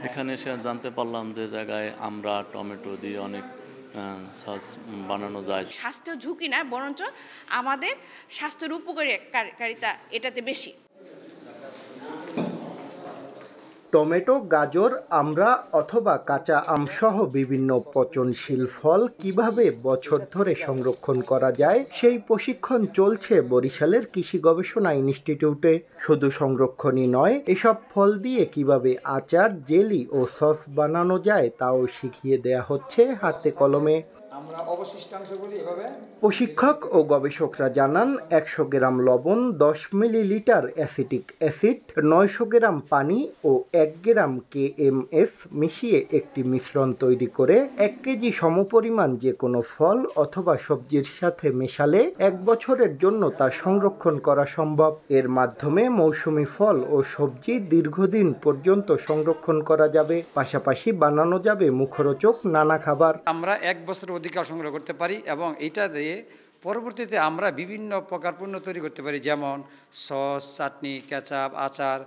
এখানে এসে জানতে পারলাম যে জায়গায় আমরা টমেটো দিয়ে অনেক সস বানানো যায়। স্বাস্থ্য ঝুঁকি না, বরঞ্চ আমাদের স্বাস্থ্যের উপকারিতা এটাতে বেশি। টমেটো, গাজর, আমড়া অথবা কাঁচা আমসহ বিভিন্ন পচনশীল ফল কিভাবে বছর ধরে সংরক্ষণ করা যায় সেই প্রশিক্ষণ চলছে বরিশালের কৃষি গবেষণা ইনস্টিটিউটে। শুধু সংরক্ষণই নয়, এসব ফল দিয়ে কিভাবে আচার, জেলি ও সস বানানো যায় তাও শিখিয়ে দেয়া হচ্ছে হাতে কলমে। প্রশিক্ষক ও গবেষকরা জানান 100 গ্রাম লবণ, 10 মিলিলিটার অ্যাসিটিক অ্যাসিড, 900 গ্রাম পানি ও 1 গ্রাম KMS মিশিয়ে একটি মিশ্রণ তৈরি করে 1 কেজি সমপরিমাণ যে কোনো ফল অথবা সবজির সাথে মেশালে 1 বছরের জন্য তা সংরক্ষণ করা সম্ভব। এর মাধ্যমে মৌসুমী ফল ও সবজি দীর্ঘদিন পর্যন্ত সংরক্ষণ করা যাবে, পাশাপাশি বানানো যাবে মুখরোচক নানা খাবার। আমরা 1 বছর অধিকার সংগ্রহ করতে পারি এবং এটা দিয়ে পরবর্তীতে আমরা বিভিন্ন প্রকার পণ্য তৈরি করতে পারি, যেমন সস, চাটনি, কেচাপ, আচার।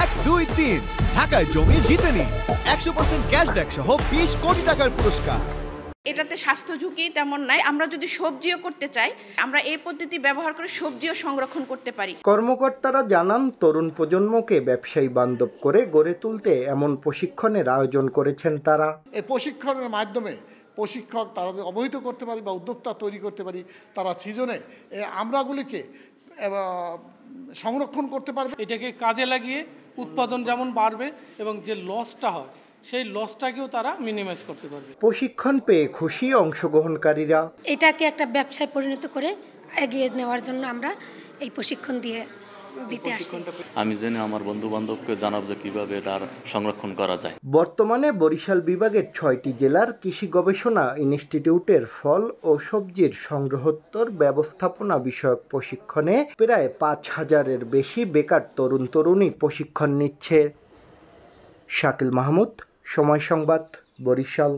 1, 2, 3 ঢাকায় জমি জিতে নিন 100% ক্যাশব্যাক সহ 20 কোটি টাকার পুরস্কার। এটাতে স্বাস্থ্য ঝুঁকি তেমন নাই। আমরা যদি সবজিও করতে চাই, আমরা এই পদ্ধতি ব্যবহার করে সবজিও সংরক্ষণ করতে পারি। কর্মকর্তারা জানান, তরুণ প্রজন্মকে ব্যবসায়ী বান্ধব করে গড়ে তুলতে এমন প্রশিক্ষণের আয়োজন করেছেন তারা। এই প্রশিক্ষণের মাধ্যমে প্রশিক্ষক তারা অবহিত করতে পারি বা উদ্যোক্তা তৈরি করতে পারি, তারা সিজনে আমড়াগুলিকে সংরক্ষণ করতে পারবে। এটাকে কাজে লাগিয়ে উৎপাদন যেমন বাড়বে এবং যে লসটা হয় সেই লসটাকেও তারা মিনিমাইজ করতে পারবে। প্রশিক্ষণ পেয়ে খুশি অংশগ্রহণকারীরা। এটাকে একটা ব্যবসায় পরিণত করে এগিয়ে নেওয়ার জন্য আমরা এই প্রশিক্ষণ দিতে আসছি। আমি জেনে আমার বন্ধু বান্ধবকে জানাবো যে কিভাবে এটার সংরক্ষণ করা যায়। বর্তমানে বরিশাল বিভাগের 6টি জেলার কৃষি গবেষণা ইনস্টিটিউটের ফল ও সবজির সংগ্রহোত্তর ব্যবস্থাপনা বিষয়ক প্রশিক্ষণে প্রায় 5000-এর বেশি বেকার তরুণ তরুণী প্রশিক্ষণ নিচ্ছে। শাকিল মাহমুদ, সময় সংবাদ, বরিশাল।